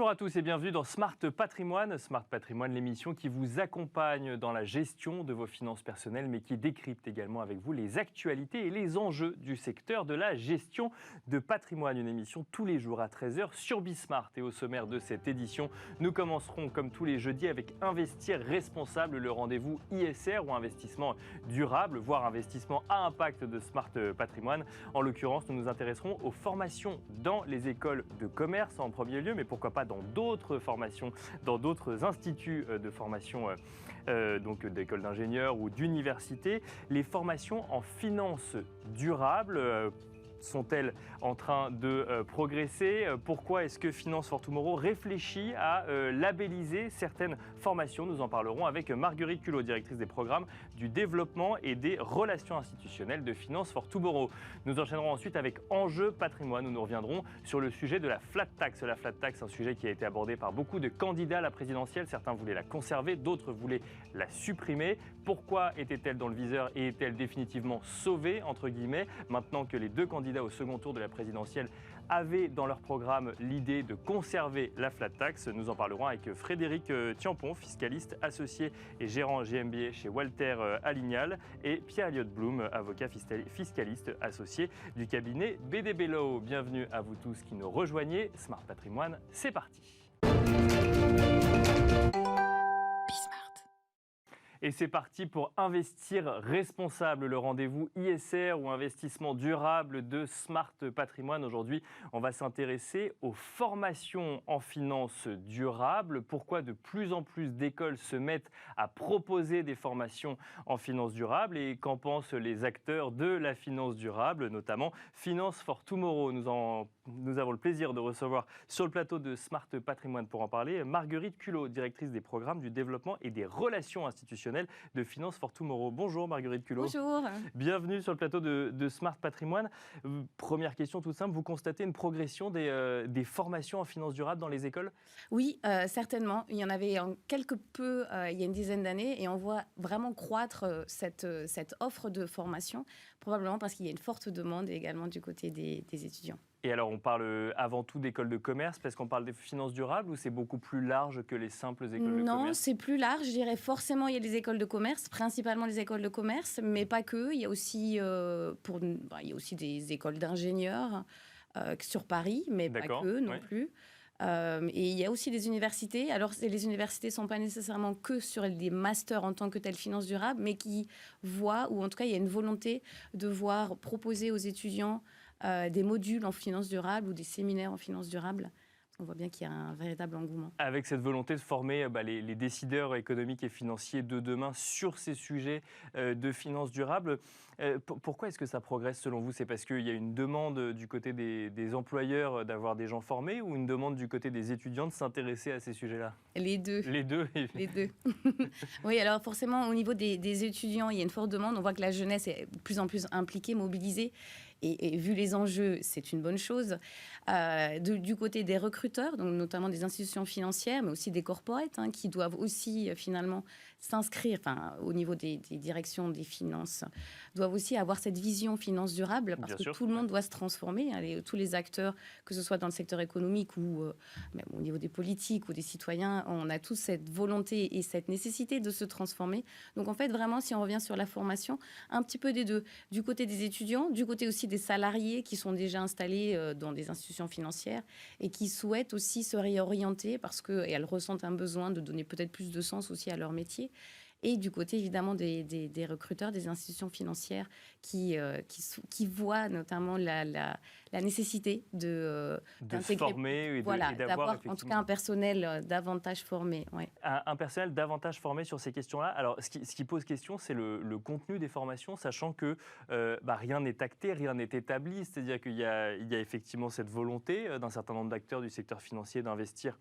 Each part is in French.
Bonjour à tous et bienvenue dans Smart Patrimoine. Smart Patrimoine, l'émission qui vous accompagne dans la gestion de vos finances personnelles, mais qui décrypte également avec vous les actualités et les enjeux du secteur de la gestion de patrimoine. Une émission tous les jours à 13 h sur Bismart. Et au sommaire de cette édition, nous commencerons comme tous les jeudis avec Investir responsable, le rendez-vous ISR ou investissement durable, voire investissement à impact de Smart Patrimoine. En l'occurrence, nous nous intéresserons aux formations dans les écoles de commerce en premier lieu, mais pourquoi pas dans d'autres formations, dans d'autres instituts de formation, donc d'écoles d'ingénieurs ou d'universités. Les formations en finance durable sont-elles en train de progresser? Pourquoi est-ce que Finance for Tomorrow réfléchit à labelliser certaines formations? Nous en parlerons avec Marguerite Culot, directrice des programmes du développement et des relations institutionnelles de Finance for Tomorrow. Nous enchaînerons ensuite avec Enjeux patrimoine, où nous reviendrons sur le sujet de la flat tax. La flat tax, un sujet qui a été abordé par beaucoup de candidats à la présidentielle. Certains voulaient la conserver, d'autres voulaient la supprimer. Pourquoi était-elle dans le viseur et est-elle définitivement sauvée, entre guillemets, maintenant que les deux candidats au second tour de la présidentielle avaient dans leur programme l'idée de conserver la flat tax? Nous en parlerons avec Frédéric Tiampon, fiscaliste associé et gérant GMBA chez Walter Alignal, et Pierre-Elliott Blum, avocat fiscaliste associé du cabinet BDB Law. Bienvenue à vous tous qui nous rejoignez. Smart Patrimoine, c'est parti. Et c'est parti pour Investir responsable, le rendez-vous ISR ou investissement durable de Smart Patrimoine. Aujourd'hui, on va s'intéresser aux formations en finance durable. Pourquoi de plus en plus d'écoles se mettent à proposer des formations en finance durable et qu'en pensent les acteurs de la finance durable, notamment Finance for Tomorrow. Nous avons le plaisir de recevoir sur le plateau de Smart Patrimoine pour en parler Marguerite Culot, directrice des programmes du développement et des relations institutionnelles de Finance for Tomorrow. Bonjour Marguerite Culot. Bonjour. Bienvenue sur le plateau de Smart Patrimoine. Première question toute simple, vous constatez une progression des formations en finance durable dans les écoles? Oui, certainement. Il y en avait quelque peu il y a une dizaine d'années et on voit vraiment croître cette offre de formation, probablement parce qu'il y a une forte demande également du côté des étudiants. Et alors, on parle avant tout d'écoles de commerce, parce qu'on parle des finances durables, ou c'est beaucoup plus large que les simples écoles de commerce? Non, c'est plus large, je dirais. Forcément, il y a des écoles de commerce, principalement les écoles de commerce, mais pas que. Il y a aussi, il y a aussi des écoles d'ingénieurs sur Paris, mais pas que non plus. Et il y a aussi des universités. Alors, les universités ne sont pas nécessairement que sur des masters en tant que tels finance durable, mais qui voient, ou en tout cas, il y a une volonté de voir proposer aux étudiants des modules en finance durable ou des séminaires en finance durable. On voit bien qu'il y a un véritable engouement. Avec cette volonté de former les décideurs économiques et financiers de demain sur ces sujets de finances durables, pourquoi est-ce que ça progresse selon vous? C'est parce qu'il y a une demande du côté des employeurs d'avoir des gens formés ou une demande du côté des étudiants de s'intéresser à ces sujets-là? Les deux. Les deux. Les deux. Oui, alors forcément, au niveau des étudiants, il y a une forte demande. On voit que la jeunesse est de plus en plus impliquée, mobilisée. Et vu les enjeux, c'est une bonne chose. Du côté des recruteurs, donc notamment des institutions financières, mais aussi des corporates, qui doivent aussi finalement s'inscrire, au niveau des directions des finances, doivent aussi avoir cette vision finance durable, parce que tout le monde doit se transformer. Tous les acteurs, que ce soit dans le secteur économique ou même au niveau des politiques ou des citoyens, on a tous cette volonté et cette nécessité de se transformer. Donc en fait, vraiment, si on revient sur la formation, un petit peu des deux. Du côté des étudiants, du côté aussi des salariés qui sont déjà installés dans des institutions financières et qui souhaitent aussi se réorienter parce qu'elles ressentent un besoin de donner peut-être plus de sens aussi à leur métier. Et du côté, évidemment, des recruteurs, des institutions financières qui voient notamment la nécessité de se former et d'avoir en tout cas un personnel davantage formé. Ouais. Un personnel davantage formé sur ces questions-là. Alors, ce qui pose question, c'est le contenu des formations, sachant que rien n'est acté, rien n'est établi. C'est-à-dire qu'il y a effectivement cette volonté d'un certain nombre d'acteurs du secteur financier d'investir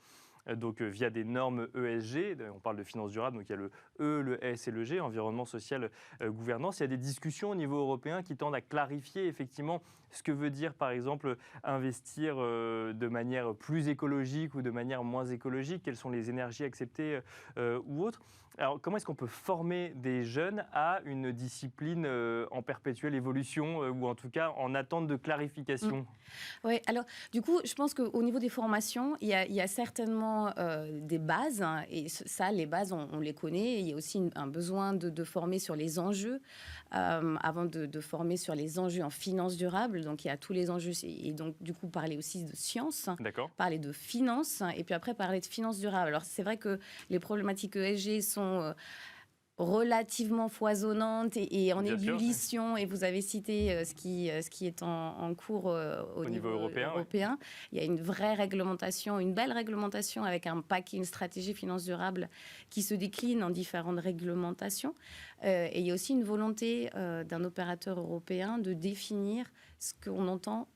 donc via des normes ESG, on parle de finances durables, donc il y a le E, le S et le G, environnement, social, gouvernance. Il y a des discussions au niveau européen qui tendent à clarifier effectivement ce que veut dire par exemple investir de manière plus écologique ou de manière moins écologique, quelles sont les énergies acceptées ou autres. Alors, comment est-ce qu'on peut former des jeunes à une discipline en perpétuelle évolution ou en tout cas en attente de clarification? Oui, alors du coup, je pense qu'au niveau des formations, il y a certainement des bases, hein, et ça, les bases, on les connaît. Il y a aussi un besoin de former sur les enjeux, avant de former sur les enjeux en finance durable. Donc, il y a tous les enjeux, et donc, du coup, parler aussi de science, D'accord. parler de finance, et puis après, parler de finance durable. Alors, c'est vrai que les problématiques ESG sont relativement foisonnante et en Bien sûr, oui. ébullition. Et vous avez cité ce qui est en cours au Au niveau niveau européen, oui. européen. Il y a une vraie réglementation, une belle réglementation avec un paquet, une stratégie finance durable qui se décline en différentes réglementations. Et il y a aussi une volonté d'un opérateur européen de définir ce qu'on entend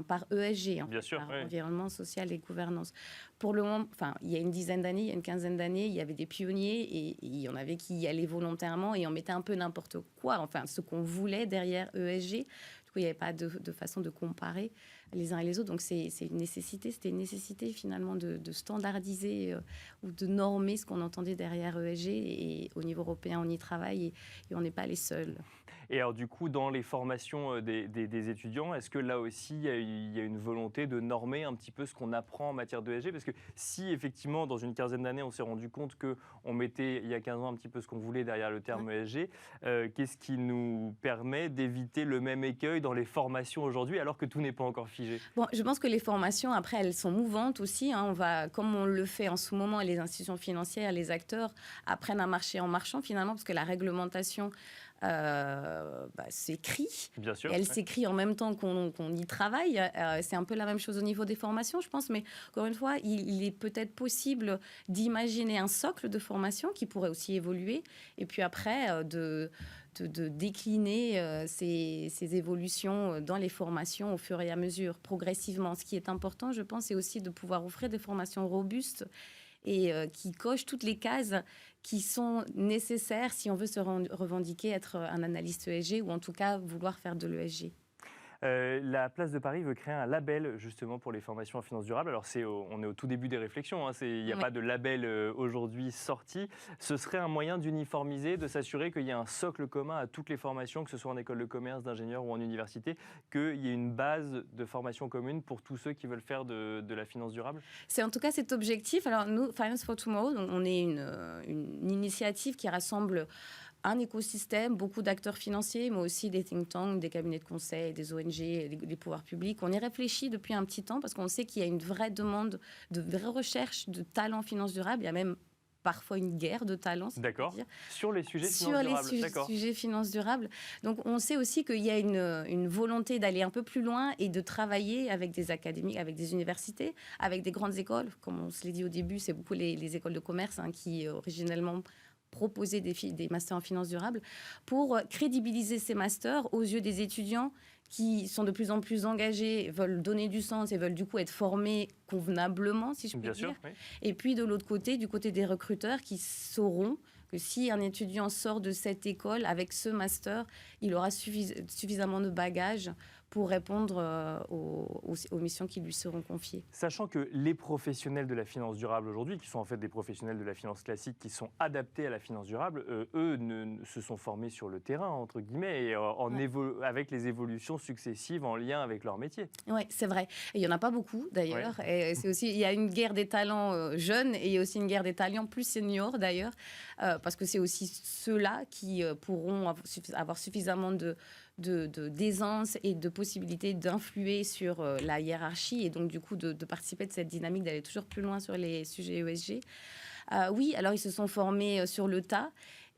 par ESG, en Bien fait, sûr, par oui. environnement, social et gouvernance. Pour le moment, il y a une dizaine d'années, il y a une quinzaine d'années, il y avait des pionniers et il y en avait qui y allaient volontairement et on mettait un peu n'importe quoi, enfin ce qu'on voulait derrière ESG. Du coup, il n'y avait pas de façon de comparer les uns et les autres. Donc c'était une nécessité finalement de standardiser ou de normer ce qu'on entendait derrière ESG. Et au niveau européen, on y travaille et on n'est pas les seuls. Et alors du coup, dans les formations des étudiants, est-ce que là aussi, il y a une volonté de normer un petit peu ce qu'on apprend en matière d'ESG? Parce que si effectivement, dans une quinzaine d'années, on s'est rendu compte qu'on mettait, il y a 15 ans, un petit peu ce qu'on voulait derrière le terme ESG, qu'est-ce qui nous permet d'éviter le même écueil dans les formations aujourd'hui, alors que tout n'est pas encore figé? Bon, je pense que les formations, après, elles sont mouvantes aussi, hein. Comme on le fait en ce moment, les institutions financières, les acteurs apprennent à marcher en marchant finalement, parce que la réglementation s'écrit. Bien sûr. Et elle Ouais. s'écrit en même temps qu'on y travaille. C'est un peu la même chose au niveau des formations, je pense. Mais encore une fois, il est peut-être possible d'imaginer un socle de formation qui pourrait aussi évoluer. Et puis après, de décliner ces évolutions dans les formations au fur et à mesure, progressivement. Ce qui est important, je pense, c'est aussi de pouvoir offrir des formations robustes et qui cochent toutes les cases qui sont nécessaires si on veut se revendiquer être un analyste ESG ou en tout cas vouloir faire de l'ESG. La place de Paris veut créer un label justement pour les formations en finance durable. Alors on est au tout début des réflexions, hein, il n'y a Oui. pas de label aujourd'hui sorti. Ce serait un moyen d'uniformiser, de s'assurer qu'il y a un socle commun à toutes les formations, que ce soit en école de commerce, d'ingénieur ou en université, qu'il y ait une base de formation commune pour tous ceux qui veulent faire de la finance durable? C'est en tout cas cet objectif. Alors nous, Finance for Tomorrow, on est une initiative qui rassemble un écosystème, beaucoup d'acteurs financiers, mais aussi des think tanks, des cabinets de conseil, des ONG, des pouvoirs publics. On y réfléchit depuis un petit temps parce qu'on sait qu'il y a une vraie demande, de vraie recherche de talents finance durable. Il y a même parfois une guerre de talents, si on peut D'accord. dire, Sur les sujets sur finance les durable. D'accord. sujets finance durable. Donc on sait aussi qu'il y a une volonté d'aller un peu plus loin et de travailler avec des académies, avec des universités, avec des grandes écoles. Comme on se l'est dit au début, c'est beaucoup les écoles de commerce qui originellement proposer des masters en finance durable pour crédibiliser ces masters aux yeux des étudiants qui sont de plus en plus engagés, veulent donner du sens et veulent du coup être formés convenablement, si je puis Bien dire. sûr, oui. Et puis de l'autre côté, du côté des recruteurs qui sauront que si un étudiant sort de cette école avec ce master, il aura suffisamment de bagages pour répondre aux missions qui lui seront confiées. Sachant que les professionnels de la finance durable aujourd'hui, qui sont en fait des professionnels de la finance classique, qui sont adaptés à la finance durable, eux se sont formés sur le terrain, entre guillemets, et avec les évolutions successives en lien avec leur métier. Oui, c'est vrai. Et il n'y en a pas beaucoup, d'ailleurs. Ouais. Et c'est aussi, il y a une guerre des talents jeunes et il y a aussi une guerre des talents plus seniors, d'ailleurs, parce que c'est aussi ceux-là qui pourront avoir suffisamment d'aisance et de possibilité d'influer sur la hiérarchie et donc du coup de participer de cette dynamique d'aller toujours plus loin sur les sujets ESG. Oui, alors ils se sont formés sur le tas.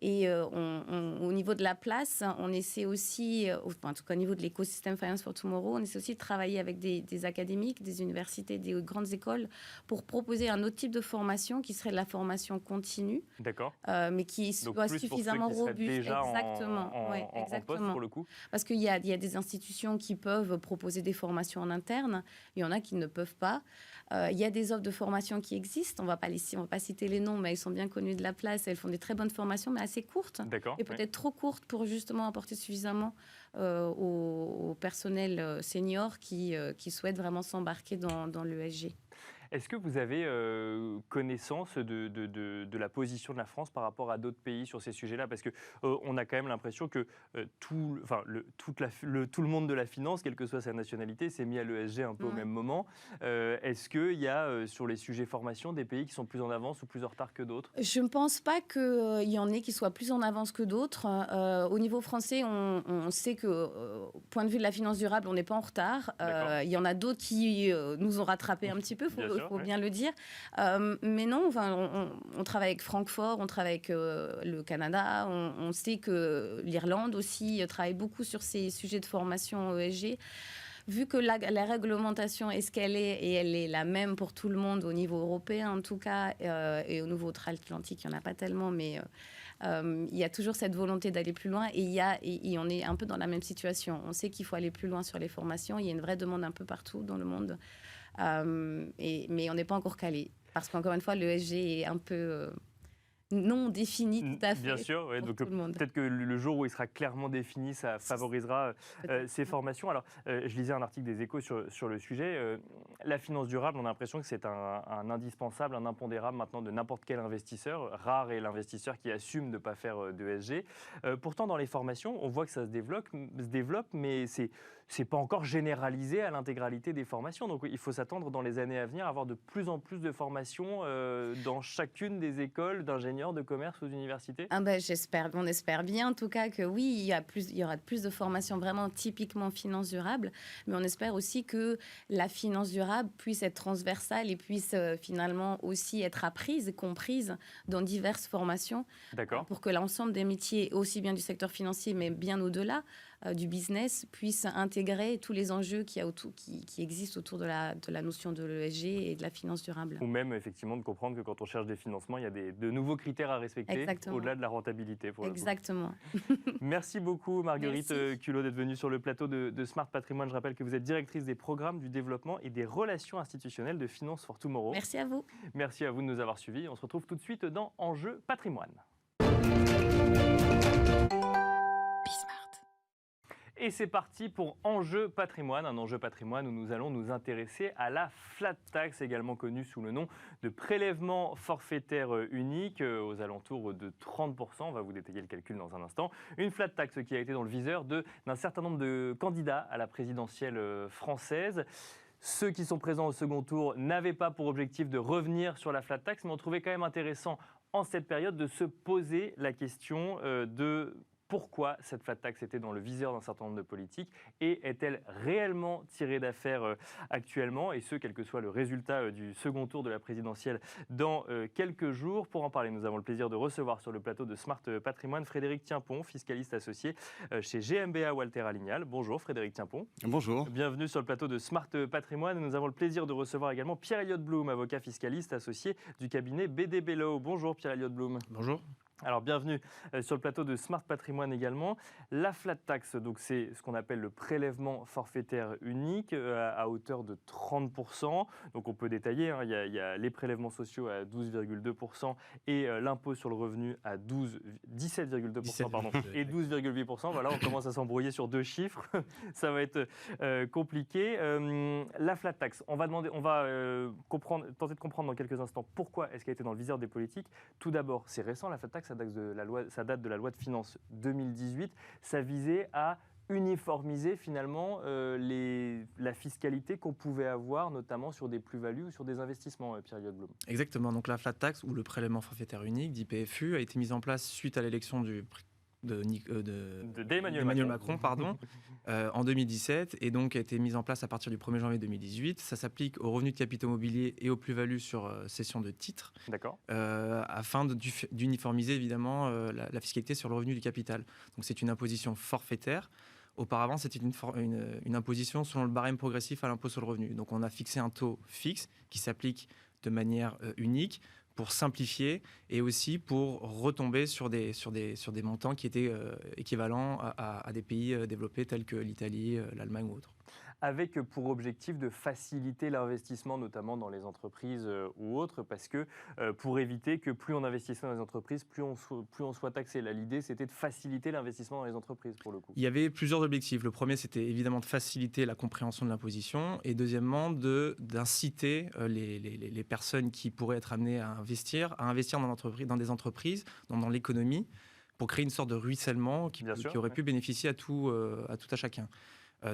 Et au niveau de la place, on essaie aussi, en tout cas au niveau de l'écosystème Finance for Tomorrow, on essaie aussi de travailler avec des académiques, des universités, des grandes écoles pour proposer un autre type de formation qui serait de la formation continue. D'accord. Mais qui soit suffisamment robuste. Déjà exactement. en poste pour le coup. Parce qu'il y a des institutions qui peuvent proposer des formations en interne, il y en a qui ne peuvent pas. Il y a des offres de formation qui existent, on ne va pas citer les noms, mais elles sont bien connues de la place, elles font des très bonnes formations, mais assez courtes, et peut-être trop courtes pour justement apporter suffisamment au personnel senior qui souhaite vraiment s'embarquer dans l'ESG. Est-ce que vous avez connaissance de la position de la France par rapport à d'autres pays sur ces sujets-là? Parce qu'on a quand même l'impression que tout le monde de la finance, quelle que soit sa nationalité, s'est mis à l'ESG un peu au même moment. Est-ce qu'il y a sur les sujets formation des pays qui sont plus en avance ou plus en retard que d'autres? Je ne pense pas qu'il y en ait qui soient plus en avance que d'autres. Au niveau français, on sait que, point de vue de la finance durable, on n'est pas en retard. Il y en a d'autres qui nous ont rattrapés un petit peu, il faut bien le dire. Mais non, enfin, on travaille avec Francfort, on travaille avec le Canada. On sait que l'Irlande aussi travaille beaucoup sur ces sujets de formation ESG. Vu que la réglementation est ce qu'elle est, et elle est la même pour tout le monde au niveau européen en tout cas, et au niveau outre-Atlantique, il n'y en a pas tellement, mais il y a toujours cette volonté d'aller plus loin, et on est un peu dans la même situation. On sait qu'il faut aller plus loin sur les formations, il y a une vraie demande un peu partout dans le monde, mais on n'est pas encore calé, parce qu'encore une fois, l'ESG est un peu... non défini tout à fait. Bien sûr, ouais, donc peut-être que le jour où il sera clairement défini, ça favorisera ces formations. Alors, je lisais un article des Échos sur le sujet. La finance durable, on a l'impression que c'est un indispensable, un impondérable maintenant de n'importe quel investisseur. Rare est l'investisseur qui assume de ne pas faire d'ESG. Pourtant, dans les formations, on voit que ça se développe, mais c'est pas encore généralisé à l'intégralité des formations. Donc, il faut s'attendre dans les années à venir à avoir de plus en plus de formations dans chacune des écoles d'ingénieurs de commerce aux universités. On espère bien en tout cas que oui, il y aura plus de formations vraiment typiquement finance durable, mais on espère aussi que la finance durable puisse être transversale et puisse finalement aussi être apprise et comprise dans diverses formations. D'accord. Pour que l'ensemble des métiers, aussi bien du secteur financier, mais bien au-delà du business, puissent intégrer tous les enjeux qui existent autour de la notion de l'ESG et de la finance durable. Ou même effectivement de comprendre que quand on cherche des financements, il y a de nouveaux critères à respecter au-delà de la rentabilité. Exactement. Merci beaucoup Marguerite Culot d'être venue sur le plateau de Smart Patrimoine. Je rappelle que vous êtes directrice des programmes du développement et des relations institutionnelles de Finance for Tomorrow. Merci à vous. Merci à vous de nous avoir suivis. On se retrouve tout de suite dans Enjeu Patrimoine. Et c'est parti pour Enjeu Patrimoine, un enjeu patrimoine où nous allons nous intéresser à la flat tax, également connue sous le nom de prélèvement forfaitaire unique, aux alentours de 30%. On va vous détailler le calcul dans un instant. Une flat tax qui a été dans le viseur d'un certain nombre de candidats à la présidentielle française. Ceux qui sont présents au second tour n'avaient pas pour objectif de revenir sur la flat tax, mais on trouvait quand même intéressant en cette période de se poser la question de pourquoi cette flat tax était dans le viseur d'un certain nombre de politiques et est-elle réellement tirée d'affaire actuellement, et ce, quel que soit le résultat du second tour de la présidentielle dans quelques jours. Pour en parler, nous avons le plaisir de recevoir sur le plateau de Smart Patrimoine Frédéric Tienpon, fiscaliste associé chez GMBA Walter Alignal. Bonjour Frédéric Tienpon. Bonjour. Bienvenue sur le plateau de Smart Patrimoine. Nous avons le plaisir de recevoir également Pierre-Elliott Blum, avocat fiscaliste associé du cabinet BDB Law. Bonjour Pierre-Elliott Blum. Bonjour. Alors bienvenue sur le plateau de Smart Patrimoine également. La flat tax, donc c'est ce qu'on appelle le prélèvement forfaitaire unique à hauteur de 30%. Donc on peut détailler, hein, il y a les prélèvements sociaux à 12,2% et l'impôt sur le revenu à 17,2% pardon, et 12,8%. Voilà, on commence à s'embrouiller sur deux chiffres. Ça va être compliqué. La flat tax, on va tenter de comprendre dans quelques instants pourquoi est-ce qu'elle a été dans le viseur des politiques. Tout d'abord, c'est récent la flat tax. Ça date de la loi de finances 2018. Ça visait à uniformiser finalement la fiscalité qu'on pouvait avoir, notamment sur des plus-values ou sur des investissements, Pierre-Elliott Blum. Exactement. Donc la flat tax, ou le prélèvement forfaitaire unique, dit PFU, a été mise en place suite à l'élection d'Emmanuel Macron en 2017, et donc a été mise en place à partir du 1er janvier 2018. Ça s'applique aux revenus de capitaux mobiliers et aux plus-values sur cession de titres, afin d'uniformiser évidemment la fiscalité sur le revenu du capital. Donc c'est une imposition forfaitaire. Auparavant, c'était une imposition selon le barème progressif à l'impôt sur le revenu. Donc on a fixé un taux fixe qui s'applique de manière unique, pour simplifier et aussi pour retomber sur des montants qui étaient équivalents à des pays développés tels que l'Italie, l'Allemagne ou autres. avec pour objectif de faciliter l'investissement, notamment dans les entreprises ou autres, parce que pour éviter que plus on investissait dans les entreprises, plus on soit taxé. Là, l'idée, c'était de faciliter l'investissement dans les entreprises, pour le coup. Il y avait plusieurs objectifs. Le premier, c'était évidemment de faciliter la compréhension de l'imposition et deuxièmement, d'inciter les personnes qui pourraient être amenées à investir dans des entreprises, dans l'économie, pour créer une sorte de ruissellement qui aurait pu bénéficier à tout à chacun.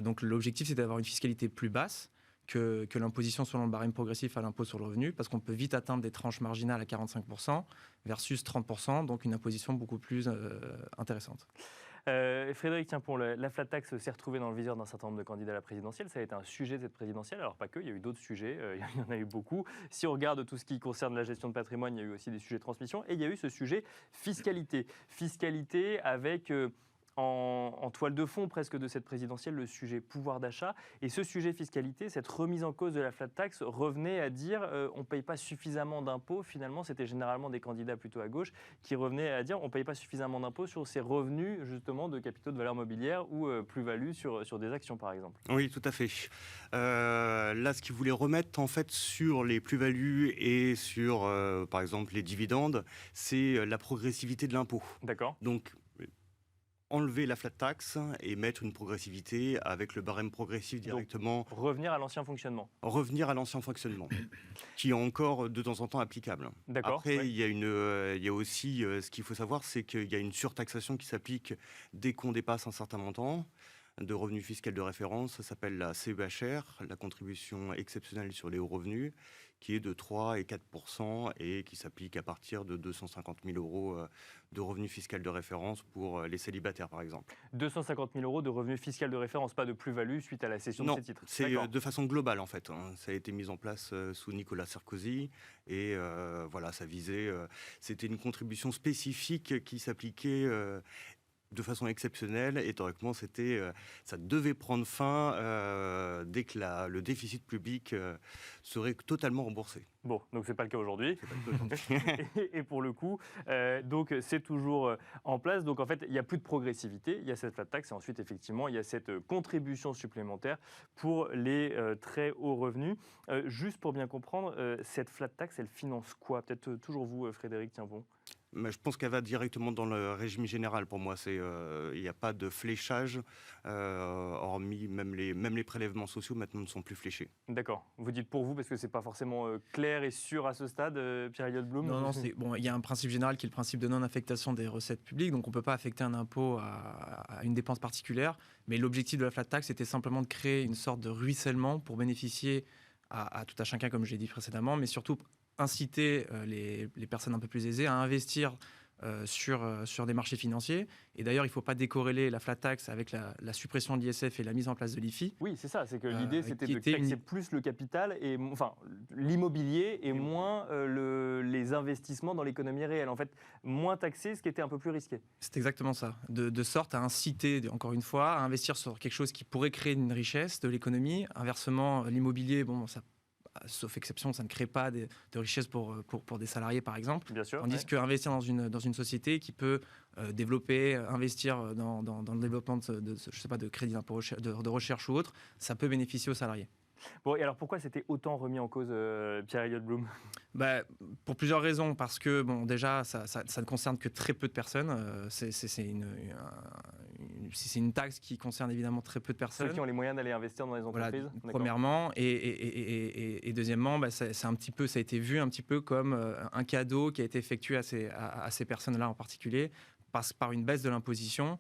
Donc l'objectif, c'est d'avoir une fiscalité plus basse que l'imposition selon le barème progressif à l'impôt sur le revenu, parce qu'on peut vite atteindre des tranches marginales à 45% versus 30%, donc une imposition beaucoup plus intéressante. Frédéric Timpon, la flat tax s'est retrouvée dans le viseur d'un certain nombre de candidats à la présidentielle. Ça a été un sujet de cette présidentielle. Alors pas que, il y a eu d'autres sujets, il y en a eu beaucoup. Si on regarde tout ce qui concerne la gestion de patrimoine, il y a eu aussi des sujets de transmission. Et il y a eu ce sujet fiscalité. Fiscalité avec... En toile de fond presque de cette présidentielle, le sujet pouvoir d'achat. Et ce sujet fiscalité, cette remise en cause de la flat tax revenait à dire on ne paye pas suffisamment d'impôts. Finalement, c'était généralement des candidats plutôt à gauche qui revenaient à dire on ne paye pas suffisamment d'impôts sur ces revenus justement de capitaux de valeur mobilière ou plus-value sur des actions par exemple. Oui, tout à fait. Là, ce qu'ils voulaient remettre en fait sur les plus-values et sur par exemple les dividendes, c'est la progressivité de l'impôt. D'accord. Donc, enlever la flat tax et mettre une progressivité avec le barème progressif directement. Donc, revenir à l'ancien fonctionnement. Revenir à l'ancien fonctionnement, qui est encore de temps en temps applicable. D'accord. Après, il y a aussi, ce qu'il faut savoir, c'est qu'il y a une surtaxation qui s'applique dès qu'on dépasse un certain montant de revenu fiscal de référence. Ça s'appelle la CEHR, la contribution exceptionnelle sur les hauts revenus, qui est de 3 et 4% et qui s'applique à partir de 250 000 euros de revenu fiscal de référence pour les célibataires, par exemple. 250 000 euros de revenu fiscal de référence, pas de plus-value suite à la cession de ces titres. C'est de façon globale, en fait. Ça a été mis en place sous Nicolas Sarkozy et voilà, ça visait... c'était une contribution spécifique qui s'appliquait... de façon exceptionnelle, et théoriquement, ça devait prendre fin dès que le déficit public serait totalement remboursé. Bon, donc c'est pas le cas aujourd'hui. Et pour le coup, donc c'est toujours en place. Donc en fait, il n'y a plus de progressivité. Il y a cette flat tax et ensuite, effectivement, il y a cette contribution supplémentaire pour les très hauts revenus. Juste pour bien comprendre, cette flat tax, elle finance quoi? Peut-être toujours vous, Frédéric Timpon. Mais je pense qu'elle va directement dans le régime général. Pour moi, il n'y a pas de fléchage, hormis même les prélèvements sociaux maintenant ne sont plus fléchés. D'accord. Vous dites pour vous parce que c'est pas forcément clair et sûr à ce stade, Pierre-Elliott Blum. Non, il y a un principe général qui est le principe de non-affectation des recettes publiques. Donc on ne peut pas affecter un impôt à une dépense particulière. Mais l'objectif de la flat tax était simplement de créer une sorte de ruissellement pour bénéficier à tout à chacun, comme je l'ai dit précédemment, mais surtout inciter les personnes un peu plus aisées à investir sur des marchés financiers. Et d'ailleurs, il ne faut pas décorréler la flat tax avec la suppression de l'ISF et la mise en place de l'IFI. Oui, c'est ça. C'est que l'idée, c'était de taxer plus le capital, l'immobilier et moins les investissements dans l'économie réelle. En fait, moins taxer ce qui était un peu plus risqué. C'est exactement ça. De sorte à inciter, encore une fois, à investir sur quelque chose qui pourrait créer une richesse de l'économie. Inversement, l'immobilier, sauf exception, ça ne crée pas de richesse pour des salariés, par exemple. Bien sûr. Tandis qu'investir dans une société qui peut développer, investir dans le développement de crédit d'impôt de recherche ou autre, ça peut bénéficier aux salariés. Bon, et alors pourquoi c'était autant remis en cause, Pierre-Elliott Blum ? Pour plusieurs raisons. Parce que, déjà, ça ne concerne que très peu de personnes. C'est une taxe qui concerne évidemment très peu de personnes. Ceux qui ont les moyens d'aller investir dans les entreprises. Voilà, premièrement. Et deuxièmement, ça a été vu un petit peu comme un cadeau qui a été effectué à ces personnes-là en particulier, par une baisse de l'imposition.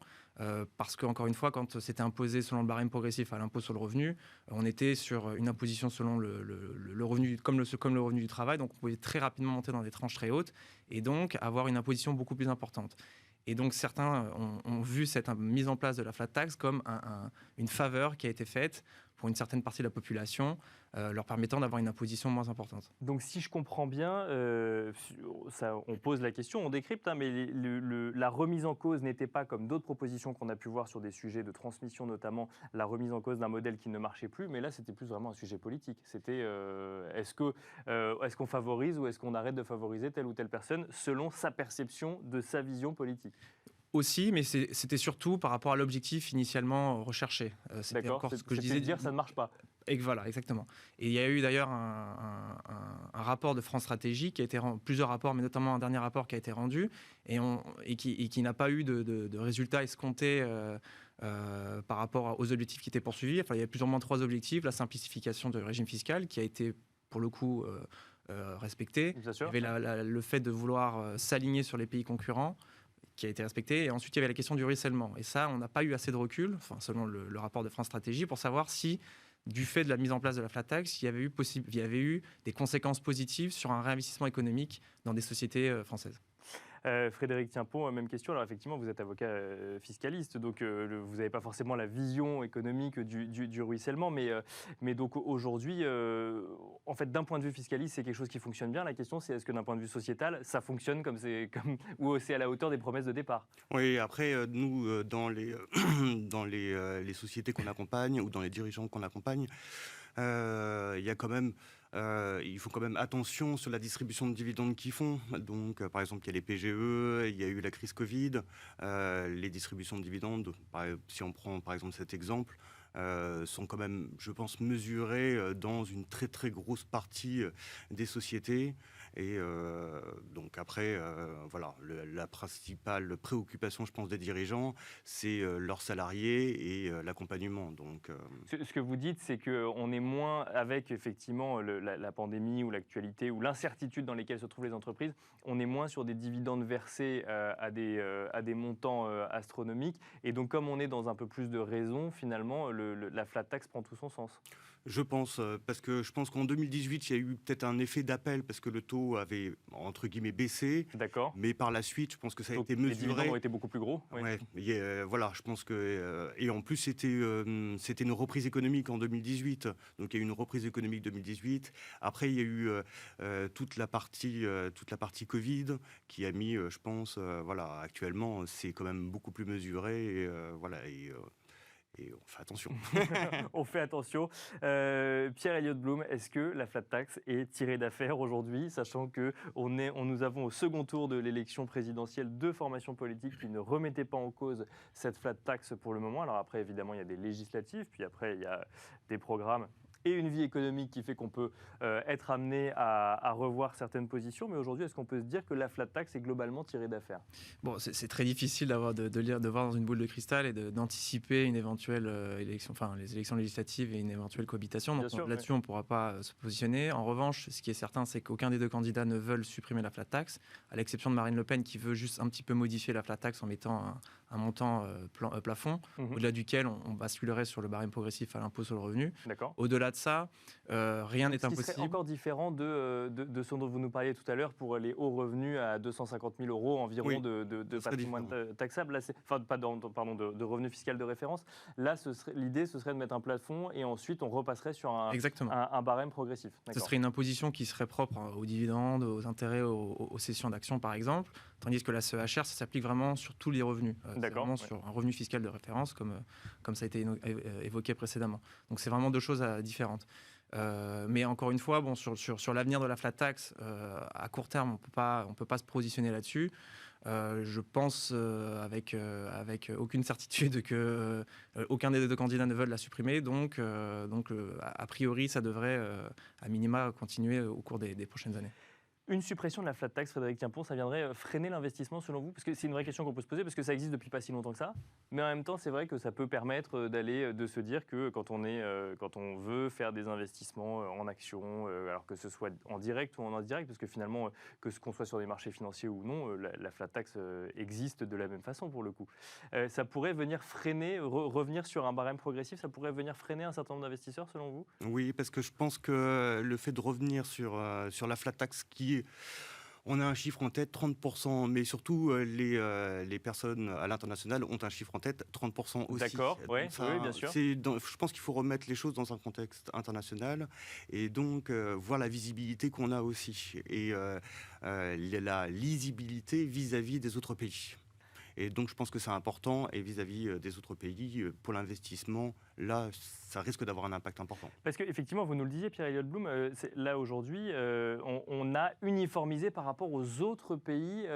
Parce qu'encore une fois, quand c'était imposé selon le barème progressif à l'impôt sur le revenu, on était sur une imposition selon le revenu, comme le revenu du travail, donc on pouvait très rapidement monter dans des tranches très hautes et donc avoir une imposition beaucoup plus importante. Et donc certains ont vu cette mise en place de la flat tax comme une faveur qui a été faite pour une certaine partie de la population, leur permettant d'avoir une imposition moins importante. Donc si je comprends bien, on pose la question, on décrypte, mais la remise en cause n'était pas comme d'autres propositions qu'on a pu voir sur des sujets de transmission, notamment la remise en cause d'un modèle qui ne marchait plus, mais là c'était plus vraiment un sujet politique. C'était est-ce qu'on favorise ou est-ce qu'on arrête de favoriser telle ou telle personne selon sa perception de sa vision politique ? Aussi, mais c'était surtout par rapport à l'objectif initialement recherché. C'était D'accord, encore ce que je disais. dire ça ne marche pas. Et voilà, exactement. Et il y a eu d'ailleurs un rapport de France Stratégie qui a été plusieurs rapports, mais notamment un dernier rapport qui a été rendu et qui n'a pas eu de résultats escomptés par rapport aux objectifs qui étaient poursuivis. Enfin, il y a plus ou moins 3 objectifs. La simplification du régime fiscal qui a été pour le coup respectée. Bien sûr. Il y avait le fait de vouloir s'aligner sur les pays concurrents qui a été respecté. Et ensuite, il y avait la question du ruissellement. Et ça, on n'a pas eu assez de recul, selon le rapport de France Stratégie, pour savoir si, du fait de la mise en place de la flat tax, il y avait eu des conséquences positives sur un réinvestissement économique dans des sociétés françaises. Frédéric Tienpont, même question. Alors effectivement, vous êtes avocat fiscaliste, donc vous n'avez pas forcément la vision économique du ruissellement, mais donc aujourd'hui, en fait, d'un point de vue fiscaliste, c'est quelque chose qui fonctionne bien. La question, c'est est-ce que d'un point de vue sociétal, ça fonctionne ou c'est à la hauteur des promesses de départ? Oui, après, nous, dans les sociétés qu'on accompagne ou dans les dirigeants qu'on accompagne, il y a quand même... ils font quand même attention sur la distribution de dividendes qu'ils font. Donc, par exemple, il y a les PGE, il y a eu la crise Covid, les distributions de dividendes, si on prend par exemple cet exemple, sont quand même, je pense, mesurées dans une très très grosse partie des sociétés. Et donc après, voilà, la principale préoccupation, je pense, des dirigeants, c'est leurs salariés et l'accompagnement. Donc, Ce que vous dites, c'est qu'on est moins, avec effectivement la pandémie ou l'actualité ou l'incertitude dans lesquelles se trouvent les entreprises, on est moins sur des dividendes versés à des montants astronomiques. Et donc, comme on est dans un peu plus de raison, finalement, la flat tax prend tout son sens. Je pense, parce que je pense qu'en 2018, il y a eu peut-être un effet d'appel parce que le taux avait, entre guillemets, baissé. D'accord. Mais par la suite, je pense que ça a été Les dividendes mesuré. ont été beaucoup plus gros. Oui. Ouais, voilà, je pense que... et en plus, c'était une reprise économique en 2018. Donc, il y a eu une reprise économique 2018. Après, il y a eu toute la partie Covid qui a mis, je pense, voilà, actuellement, c'est quand même beaucoup plus mesuré. Et on fait attention. On fait attention. Pierre-Elliott Blum, est-ce que la flat tax est tirée d'affaire aujourd'hui, sachant que nous avons au second tour de l'élection présidentielle 2 formations politiques qui ne remettaient pas en cause cette flat tax pour le moment. Alors après, évidemment, il y a des législatives, puis après, il y a des programmes et une vie économique qui fait qu'on peut être amené à revoir certaines positions. Mais aujourd'hui, est-ce qu'on peut se dire que la flat tax est globalement tirée d'affaire? Bon, c'est très difficile de voir dans une boule de cristal et d'anticiper une éventuelle élection, enfin les élections législatives et une éventuelle cohabitation. Donc là-dessus, on ne pourra pas se positionner. En revanche, ce qui est certain, c'est qu'aucun des 2 candidats ne veulent supprimer la flat tax, à l'exception de Marine Le Pen qui veut juste un petit peu modifier la flat tax en mettant un montant plafond, au-delà duquel on basculerait sur le barème progressif à l'impôt sur le revenu. Au-delà de ça, rien n'est impossible. Ce serait encore différent de ce dont vous nous parliez tout à l'heure pour les hauts revenus à 250 000 € environ de patrimoine taxable. Là, de revenu fiscal de référence. Là, l'idée, ce serait de mettre un plafond et ensuite on repasserait sur un barème progressif. Ce serait une imposition qui serait propre aux dividendes, aux intérêts, aux cessions d'actions par exemple, tandis que la CEHR, ça s'applique vraiment sur tous les revenus. Vraiment sur un revenu fiscal de référence, comme ça a été évoqué précédemment. Donc c'est vraiment 2 choses différentes. Mais encore une fois, sur l'avenir de la flat tax, à court terme, on peut pas se positionner là-dessus. Je pense avec aucune certitude que aucun des 2 candidats ne veulent la supprimer. Donc a priori, ça devrait à minima continuer au cours des prochaines années. Une suppression de la flat tax, Frédéric Tienpont, ça viendrait freiner l'investissement selon vous? Parce que c'est une vraie question qu'on peut se poser, parce que ça existe depuis pas si longtemps que ça. Mais en même temps, c'est vrai que ça peut permettre de se dire que quand on veut faire des investissements en actions, alors que ce soit en direct ou en indirect, parce que finalement, qu'on soit sur des marchés financiers ou non, la flat tax existe de la même façon pour le coup. Ça pourrait venir freiner, revenir sur un barème progressif, ça pourrait venir freiner un certain nombre d'investisseurs selon vous? Oui, parce que je pense que le fait de revenir sur la flat tax on a un chiffre en tête, 30%, mais surtout les personnes à l'international ont un chiffre en tête, 30% aussi. D'accord, oui, bien sûr. Je pense qu'il faut remettre les choses dans un contexte international et donc voir la visibilité qu'on a aussi et la lisibilité vis-à-vis des autres pays. Et donc, je pense que c'est important. Et vis-à-vis des autres pays, pour l'investissement, là, ça risque d'avoir un impact important. Parce qu'effectivement, vous nous le disiez, Pierre-Elliott Blum, là aujourd'hui, on a uniformisé par rapport aux autres pays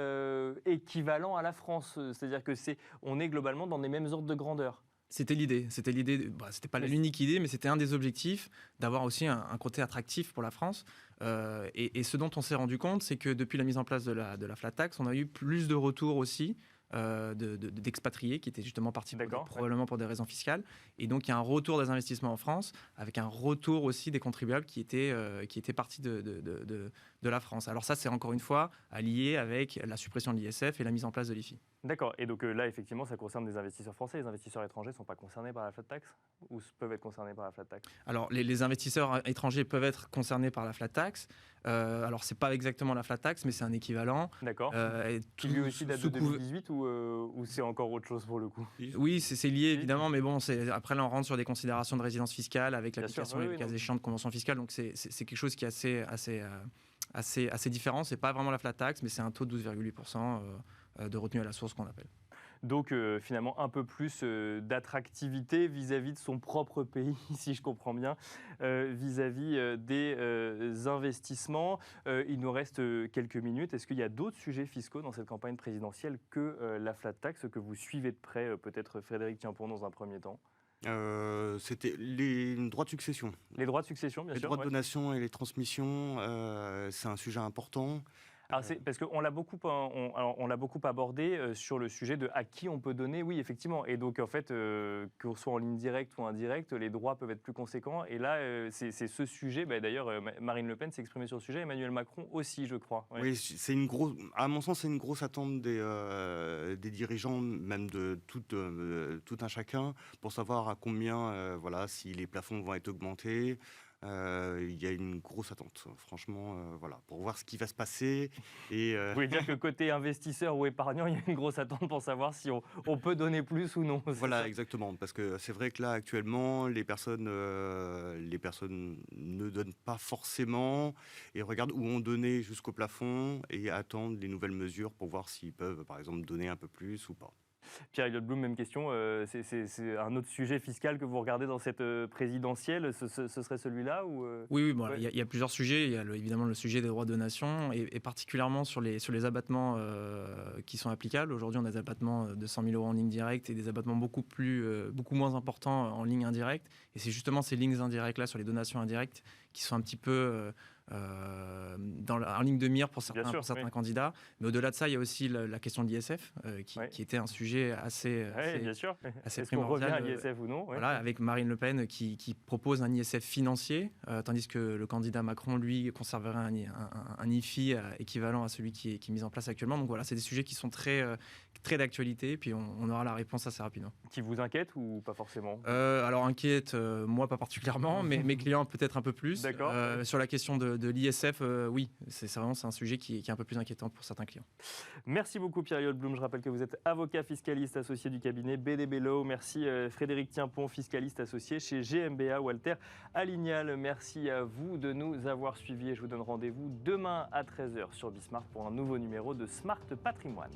équivalents à la France. C'est-à-dire que on est globalement dans les mêmes ordres de grandeur. C'était l'idée. C'était pas l'unique idée, mais c'était un des objectifs d'avoir aussi un côté attractif pour la France. Et ce dont on s'est rendu compte, c'est que depuis la mise en place de la flat tax, on a eu plus de retours aussi d'expatriés qui étaient justement partis probablement pour des raisons fiscales. Et donc, il y a un retour des investissements en France, avec un retour aussi des contribuables qui étaient partis de la France. Alors ça, c'est encore une fois allié avec la suppression de l'ISF et la mise en place de l'IFI. D'accord. Et donc là, effectivement, ça concerne des investisseurs français. Les investisseurs étrangers ne sont pas concernés par la flat tax ou peuvent être concernés par la flat tax? Alors, les investisseurs étrangers peuvent être concernés par la flat tax. Alors, ce n'est pas exactement la flat tax, mais c'est un équivalent. D'accord. Qui lui aussi date de 2018 ou c'est encore autre chose pour le coup? Oui, c'est lié évidemment, mais bon, après là, on rentre sur des considérations de résidence fiscale avec l'application des cas échéants de convention fiscale. Donc, c'est quelque chose qui est assez différent. Ce n'est pas vraiment la flat tax, mais c'est un taux de 12,8% de retenue à la source qu'on appelle. Donc finalement un peu plus d'attractivité vis-à-vis de son propre pays, si je comprends bien, vis-à-vis des investissements. Il nous reste quelques minutes. Est-ce qu'il y a d'autres sujets fiscaux dans cette campagne présidentielle que la flat tax que vous suivez de près, peut-être Frédéric Tiampon dans un premier temps? C'était les droits de succession. Les droits de succession, bien sûr. Les droits de donation et les transmissions, c'est un sujet important. Alors c'est parce qu'on l'a beaucoup, on l'a beaucoup abordé sur le sujet de à qui on peut donner, oui effectivement. Et donc en fait, que ce soit en ligne directe ou indirecte, les droits peuvent être plus conséquents. Et là, c'est ce sujet. D'ailleurs, Marine Le Pen s'est exprimée sur le sujet, Emmanuel Macron aussi, je crois. Oui, c'est à mon sens, c'est une grosse attente des dirigeants, même de tout un chacun, pour savoir à combien, si les plafonds vont être augmentés. Il y a une grosse attente, franchement, pour voir ce qui va se passer. Vous voulez dire que côté investisseur ou épargnant, il y a une grosse attente pour savoir si on peut donner plus ou non. Voilà, exactement, parce que c'est vrai que là, actuellement, les personnes ne donnent pas forcément et regardent où on donnait jusqu'au plafond et attendent les nouvelles mesures pour voir s'ils peuvent, par exemple, donner un peu plus ou pas. Pierre-Elliott Blum, même question. C'est un autre sujet fiscal que vous regardez dans cette présidentielle. Ce serait celui-là ou Oui, bon, il y a plusieurs sujets. Il y a évidemment le sujet des droits de donation et particulièrement sur les abattements qui sont applicables. Aujourd'hui, on a des abattements de 100 000 € en ligne directe et des abattements beaucoup moins importants en ligne indirecte. Et c'est justement ces lignes indirectes-là sur les donations indirectes qui sont un petit peu en ligne de mire pour certains candidats. Mais au-delà de ça, il y a aussi la question de l'ISF qui était un sujet assez Est-ce qu'on revient à l'ISF ou non? Voilà, avec Marine Le Pen qui propose un ISF financier, tandis que le candidat Macron, lui, conserverait un IFI équivalent à celui qui est mis en place actuellement. Donc voilà, c'est des sujets qui sont très d'actualité, puis on aura la réponse assez rapidement. Qui vous inquiète ou pas forcément? Alors inquiète, moi pas particulièrement, mais mes clients peut-être un peu plus. D'accord. Sur la question de l'ISF, oui, c'est un sujet qui est un peu plus inquiétant pour certains clients. Merci beaucoup Pierre-Elliott Blum. Je rappelle que vous êtes avocat fiscaliste associé du cabinet BDB Law. Merci Frédéric Tiampon, fiscaliste associé chez GMBA Walter Alignal. Merci à vous de nous avoir suivis et je vous donne rendez-vous demain à 13h sur Bismart pour un nouveau numéro de Smart Patrimoine.